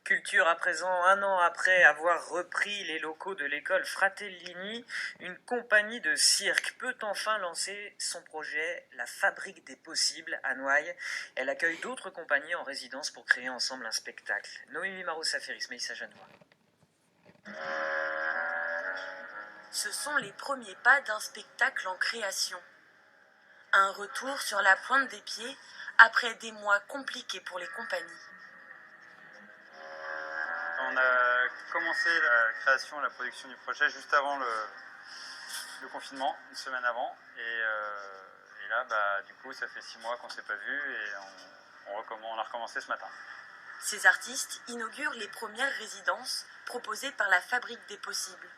Culture à présent, un an après avoir repris les locaux de l'école Fratellini, une compagnie de cirque peut enfin lancer son projet La Fabrique des Possibles à Noailles. Elle accueille d'autres compagnies en résidence pour créer ensemble un spectacle. Noémie Marot-Saferis, Mélissa Janois. Ce sont les premiers pas d'un spectacle en création. Un retour sur la pointe des pieds après des mois compliqués pour les compagnies. On a commencé la création et la production du projet juste avant le confinement, une semaine avant. Et là, du coup, ça fait 6 mois qu'on ne s'est pas vu et on a recommencé ce matin. Ces artistes inaugurent les premières résidences proposées par la Fabrique des Possibles,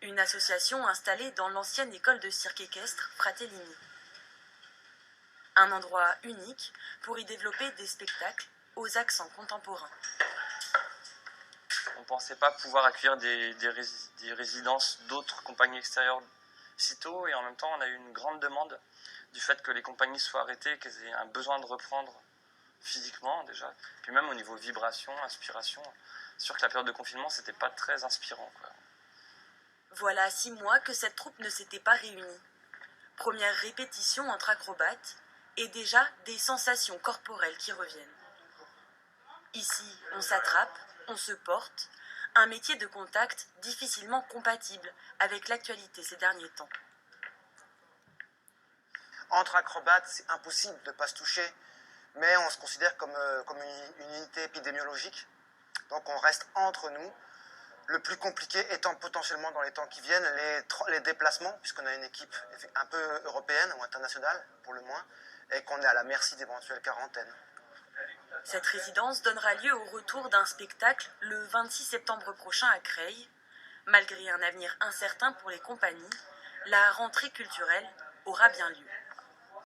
une association installée dans l'ancienne école de cirque équestre Fratellini. Un endroit unique pour y développer des spectacles aux accents contemporains. On ne pensait pas pouvoir accueillir des résidences d'autres compagnies extérieures sitôt, et en même temps on a eu une grande demande du fait que les compagnies soient arrêtées, qu'elles aient un besoin de reprendre physiquement déjà, puis même au niveau vibration, inspiration. C'est sûr que la période de confinement c'était pas très inspirant, quoi. Voilà 6 mois que cette troupe ne s'était pas réunie. Première répétition entre acrobates et déjà des sensations corporelles qui reviennent. Ici, on s'attrape, on se porte, un métier de contact difficilement compatible avec l'actualité ces derniers temps. Entre acrobates, c'est impossible de ne pas se toucher, mais on se considère comme une unité épidémiologique. Donc on reste entre nous. Le plus compliqué étant potentiellement dans les temps qui viennent, les déplacements, puisqu'on a une équipe un peu européenne ou internationale pour le moins, et qu'on est à la merci d'éventuelles quarantaines. Cette résidence donnera lieu au retour d'un spectacle le 26 septembre prochain à Creil. Malgré un avenir incertain pour les compagnies, la rentrée culturelle aura bien lieu.